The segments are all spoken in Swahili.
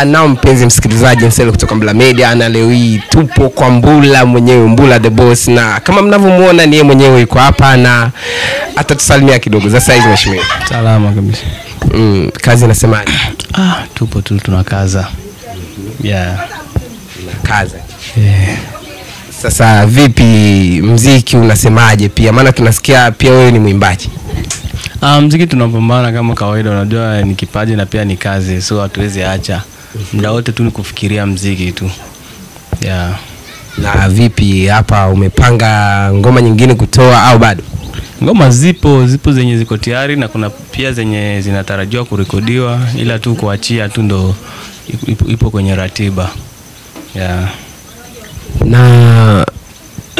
Na mpenzi msikilizaji Nsele kutoka Mbula Media, na leo hii tupo kwa Mbula mwenyewe, Mbula the boss, na kama mnavyomuona ni yeye mwenyewe yuko hapa na atatusalimia kidogo. Sasa hizi mheshimiwa. Salama kabisa. Kazi inasemaje? Tupo tu tunakaza. Kaza. Sasa vipi muziki unasemaje pia? Maana tunasikia pia wewe ni mwimbaji. Muziki tunapambana kama kawaida, unajua ni kipaji na pia ni kazi, so hatuwezi acha. Muda wote tu ni kufikiria muziki tu. Na vipi hapa, umepanga ngoma nyingine kutoa au bado? Ngoma zipo zenye ziko tayari na kuna pia zenye zinatarajiwa kurekodiwa, ila tu kuachia tu ndo ipo kwenye ratiba. Na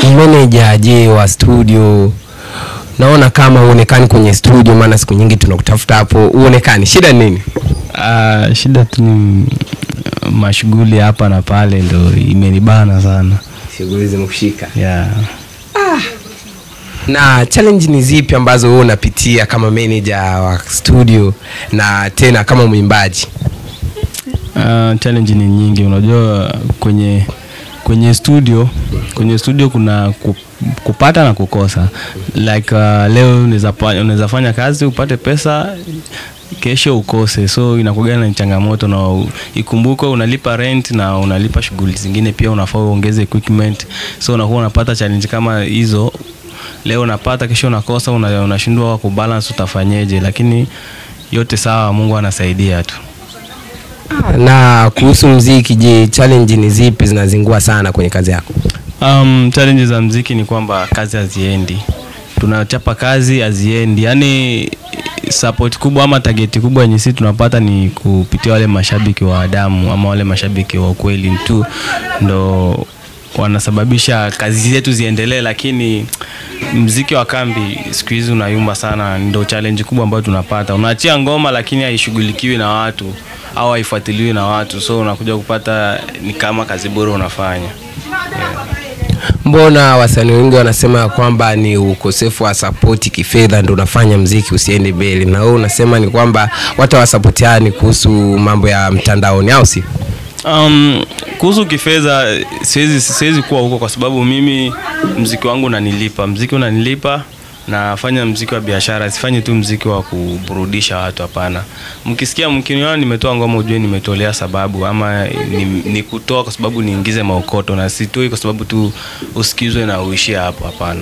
manager je wa studio, naona kama uonekani kwenye studio, maana siku nyingi tunakutafuta hapo uonekani, shida nini? Shida tu ni mashughuli hapa na pale ndo imenibana sana. Shughuli zimekushika. Na challenge ni zipi ambazo wewe unapitia kama manager wa studio na tena kama mwimbaji? Challenge ni nyingi, unajua kwenye studio kuna kupata na kukosa. Like leo unaweza fanya kazi upate pesa, kesho ukose, so inakuwa ni changamoto. Na ikumbuke unalipa rent na unalipa shughuli zingine pia, unafaa uongeze equipment, so unakuwa unapata challenge kama hizo. Leo unapata, kesho unakosa, unashindwa kubalance utafanyeje, lakini yote sawa, Mungu anasaidia tu. Na kuhusu muziki je, challenge ni zipi zinazingua sana kwenye kazi yako? Challenge za muziki ni kwamba kazi haziendi. Tunachapa kazi haziendi. Yaani support kubwa ama target kubwa yenye sisi tunapata ni kupitia wale mashabiki wa damu ama wale mashabiki wa kweli tu ndo wanasababisha kazi zetu ziendelee, lakini muziki wa kambi siku hizi unayumba sana. Ndio challenge kubwa ambayo tunapata. Unaachia ngoma lakini haishughulikiwi na watu au haifuatiliwi na watu, so unakuja kupata ni kama kazi bora unafanya. Mbona wasanii wengi wanasema kwamba ni ukosefu wa support kifedha ndio unafanya muziki usiende mbele, na wewe unasema ni kwamba watu hawasupportiani kuhusu mambo ya mtandaoni, au si? Kuhusu kifedha siwezi kuwa huko, kwa sababu mimi muziki wangu unanilipa, nafanya muziki wa biashara, sifanyi tu muziki wa kuburudisha watu, hapana. Mkisikia mkiniona nimetoa ngoma ujue nimetolea sababu, ama ni kutoa kwa sababu niingize maokoto, na sitoi kwa sababu tu usikizwe na uishie hapo, hapana.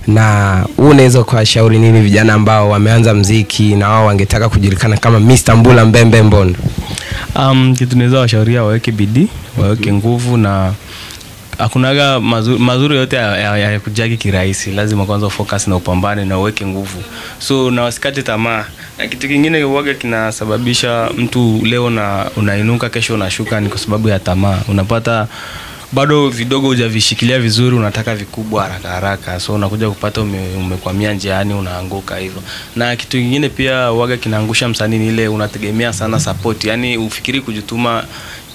Na unaweza kuwashauri nini vijana ambao wameanza muziki na wao wangetaka kujulikana kama Mr. Mbula Mbembe Mbondo? Kitu naweza washauria waweke bidii, waweke nguvu, na hakunaga mazuri yote ya kujagi kirahisi. Lazima kwanza focus na upambane na uweke nguvu, so na wasikate tamaa. Na kitu kingine huaga kinasababisha mtu leo na unainuka kesho unashuka ni kwa sababu ya tamaa. Unapata bado vidogo hujavishikilia vizuri, unataka vikubwa haraka, so unakuja kupata umekwamia njiani, unaanguka hivyo. Na kitu kingine pia huaga kinaangusha msanii ile unategemea sana support, yani ufikiri kujituma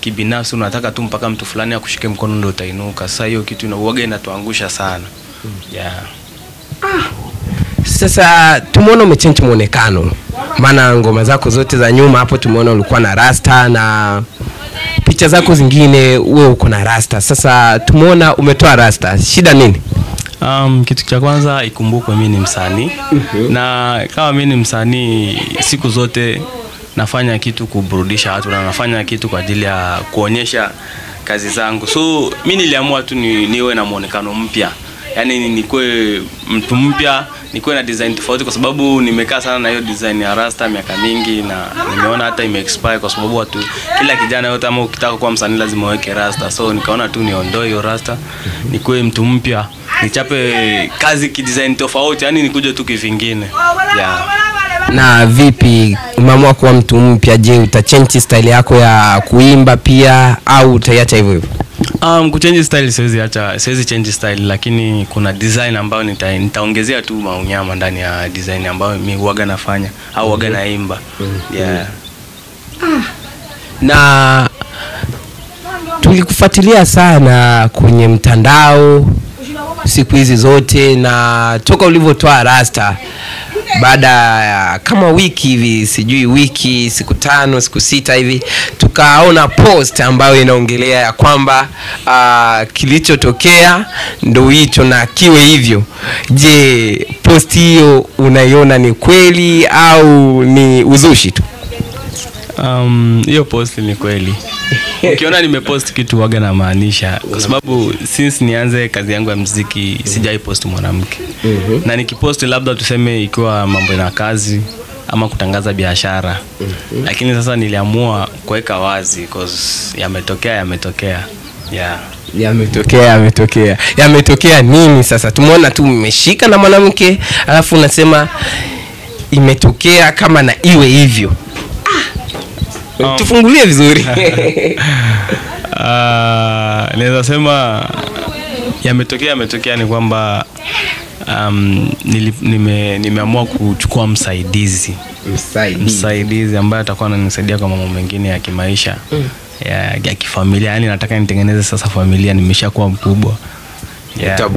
kibinafsi, unataka tu mpaka mtu fulani akushike mkono ndio utainuka. Sasa hiyo kitu huaga inatuangusha sana. Sasa tumeona umechange muonekano, maana ngoma zako zote za nyuma hapo tumeona ulikuwa na rasta, na picha zako zingine wewe uko na rasta. Sasa tumeona umetoa rasta, shida nini? Kitu cha kwanza ikumbukwe mimi ni msanii. Na kama mimi ni msanii, siku zote nafanya kitu kuburudisha watu, na nafanya kitu kwa ajili ya kuonyesha kazi zangu. So mimi niliamua tu niwe na muonekano mpya, yani nikuwe mtu mpya, nikuwe na design tofauti, kwa sababu nimekaa sana na hiyo design ya rasta miaka mingi, na nimeona hata ime-expire, kwa sababu watu kila kijana yote ama ukitaka kuwa msanii lazima uweke rasta. So nikaona tu niondoe hiyo rasta, nikuwe mtu mpya, nichape kazi kidesign tofauti, yani nikuje tu kivingine. Na vipi umeamua kuwa mtu mpya, je utachange style yako ya kuimba pia au utaiacha hivyo hivyo? Kuchange style siwezi change style, lakini kuna design ambayo nitaongezea tu maunyama ndani ya design ambayo mimi huaga nafanya au huaga naimba. Na tulikufuatilia sana kwenye mtandao siku hizi zote, na toka ulivyotoa rasta baada ya kama wiki hivi, sijui wiki, siku 5, siku 6 hivi, tukaona post ambayo inaongelea ya kwamba kilichotokea ndo hicho na kiwe hivyo. Je, post hiyo unaiona ni kweli au ni uzushi tu? Hiyo post ni kweli. Ukiona nimepost kitu waga na maanisha, kwa sababu since nianze kazi yangu ya muziki sijai post mwanamke. Na nikipost labda tuseme ikiwa mambo na kazi ama kutangaza biashara. Lakini sasa niliamua kuweka wazi because yametokea. Yeah. Yametokea nini sasa? Tumeona tu mmeshika na mwanamke, alafu unasema imetokea kama na iwe hivyo. Tufungulie vizuri. Naweza sema yametokea ni kwamba nimeamua kuchukua msaidizi ambaye atakuwa ananisaidia kwa mambo mengine ya kimaisha, ya kifamilia. Yani nataka nitengeneze sasa familia, nimeshakuwa mkubwa.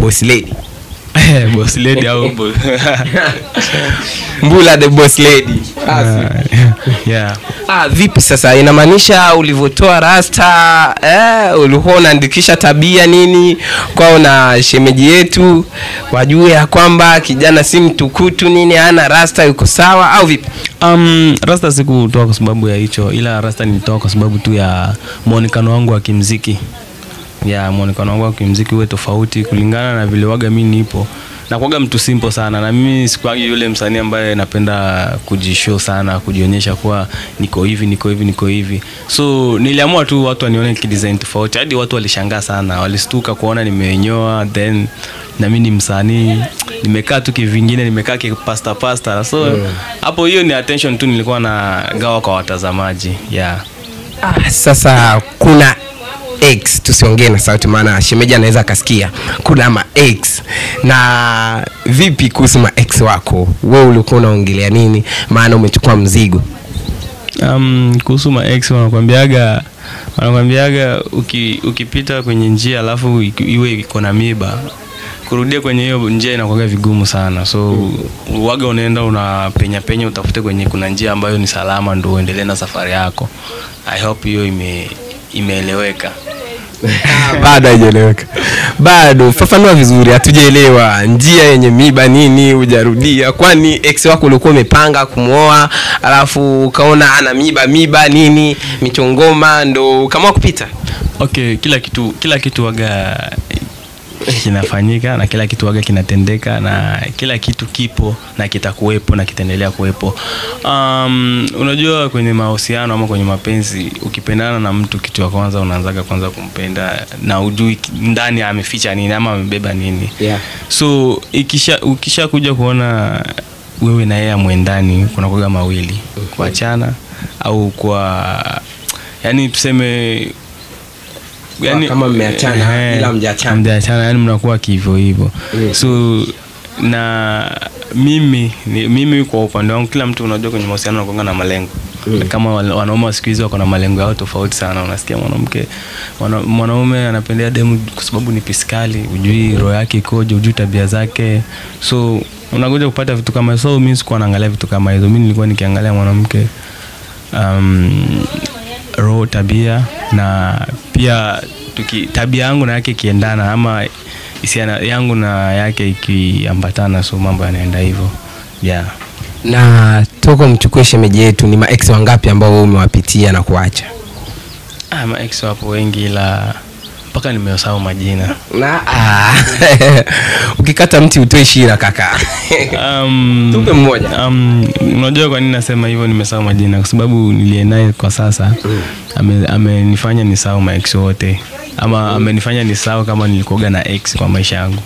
Boss lady. Boss lady au Mbula the boss lady. Yeah. Vipi sasa, inamaanisha ulivyotoa rasta ulikuwa unaandikisha tabia nini kwao na shemeji yetu wajue ya kwamba kijana si mtukutu nini, ana rasta yuko sawa au vipi? Rasta sikutoa kwa sababu ya hicho, ila rasta nilitoa kwa sababu tu ya muonekano wangu wa kimuziki. Muonekano wangu wa kimuziki uwe tofauti kulingana na vile waga mimi nipo. Na kuaga mtu simple sana, na mimi sikuagi yule msanii ambaye napenda kujishow sana, kujionyesha kuwa niko hivi. So niliamua tu watu wanione kidesign tofauti. Hadi watu walishangaa sana, walistuka kuona nimenyoa, then na mimi ni msanii, nimekaa tu kivingine, nimekaa kipasta. So hapo hiyo ni attention tu nilikuwa na gawa kwa watazamaji. Sasa kuna X, tusiongee na sauti maana shemeji anaweza akasikia. Kuna ma X. Na vipi kuhusu ma X wako? Wewe ulikuwa unaongelea nini maana umechukua mzigo? Kuhusu ma X wanakuambiaga ukipita kwenye njia alafu iwe iko na miba, kurudia kwenye hiyo njia inakuwa vigumu sana. So waga unaenda unapenya utafute kwenye kuna njia ambayo ni salama ndio uendelee na safari yako. I hope hiyo imeeleweka. Bado haijaeleweka. Bado fafanua vizuri, hatujaelewa. Njia yenye miba nini hujarudia? Kwani ex wako ulikuwa umepanga kumuoa alafu ukaona ana miba nini michongoma ndo kama kupita? Okay, kila kitu waga kinafanyika na kila kitu waga kinatendeka na kila kitu kipo na kitakuwepo na kitaendelea kuwepo. Unajua kwenye mahusiano ama kwenye mapenzi, ukipendana na mtu kitu ya kwanza unaanzaga kwanza kumpenda na ujui ndani ameficha nini ama amebeba nini. So ukisha kuja kuona wewe na yeye mwendani, kuna kuga mawili, kuachana au kwa yani tuseme kama mmeachana ila mjaachana, yani mnakuwa hivyo. So na mimi kwa upande wangu, kila mtu unajua kwenye mahusiano anakuwa na malengo. Kama wanaume wa siku hizi wako na malengo yao tofauti sana. Unasikia mwanaume anapendea demu kwa sababu ni piskali, hujui roho yake ikoje, hujui tabia zake. So unakuja kupata vitu kama, so mimi sikuwa naangalia vitu kama hizo. Mimi nilikuwa nikiangalia mwanamke roho, tabia, na pia tabia yangu na yake kiendana ama hisia yangu na yake ikiambatana, so mambo yanaenda hivyo. Na toko mchukue shemeji yetu, ni ma ex wangapi ambao wewe umewapitia na kuacha? Ma ex wapo wengi ila mpaka nimesahau majina. Ukikata mti utoe shira kaka. Tupe mmoja. Unajua kwa nini nasema hivyo nimesahau majina? Kwa sababu nilienaye kwa sasa amenifanya nisahau ma ex wote, ama amenifanya nisahau kama nilikuwa na ex kwa maisha yangu.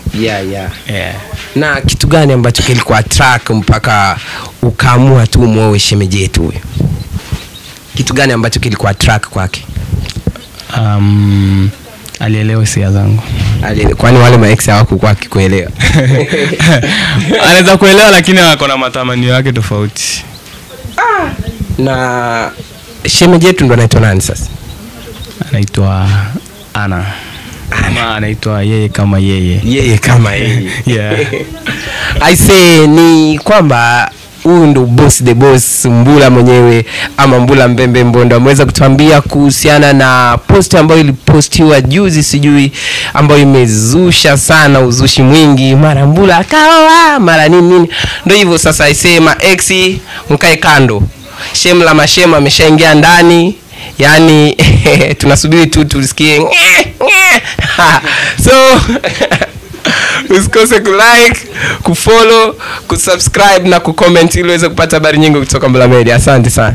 Na kitu gani ambacho kilikuwa attract mpaka ukaamua tu muoe shemeji yetu huyo? Kitu gani ambacho kilikuwa attract kwake? Alielewa hisia zangu. Kwani wale ma ex hawakuwa kuelewa? Anaweza kuelewa lakini wako na matamanio yake tofauti. Na shemeji yetu ndo anaitwa nani sasa? Anaitwa Ana. Ama anaitwa yeye kama yeye. I say ni kwamba huyu ndo boss the boss Mbula mwenyewe ama Mbula Mbembe Mbondo ameweza kutuambia kuhusiana na post ambayo ilipostiwa juzi sijui ambayo imezusha sana uzushi mwingi, mara Mbula akaoa mara nini. Ndio hivyo sasa, isema X mkae kando, Shemla Mashema ameshaingia ndani, yani tunasubiri tu tusikie so usikose kulike, kufollow, kusubscribe na kucomment ili uweze kupata habari nyingi kutoka Mbula Media. Asante sana.